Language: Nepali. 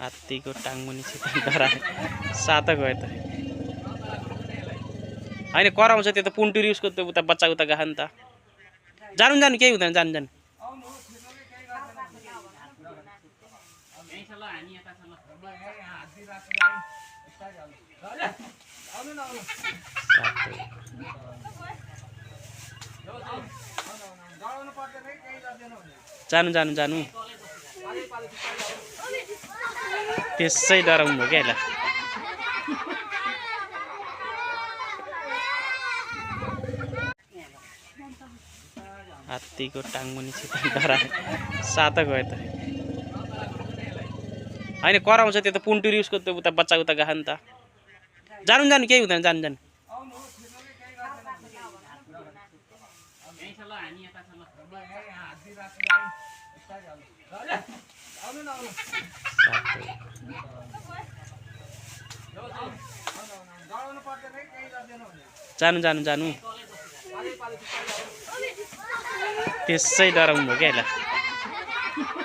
हात्तीको टाङमुनि डरा साता गयो त होइन कराउँछ त्यो त पुन्टुरी उसको त उता बच्चा उता गयो नि त जानु जानु केही हुँदैन जानु जानु जानु जानु जानु त्यसै डराउनु भयो क्या यसलाई हात्तीको टाङमुनि डरा साता गयो त होइन कराउँछ त्यो त पुन्टुरी उसको त उता बच्चा उता गयो नि त जानु जानु केही हुँदैन जानु जानु जानु जानु जानु त्यसै डराउनु भयो क्या यसलाई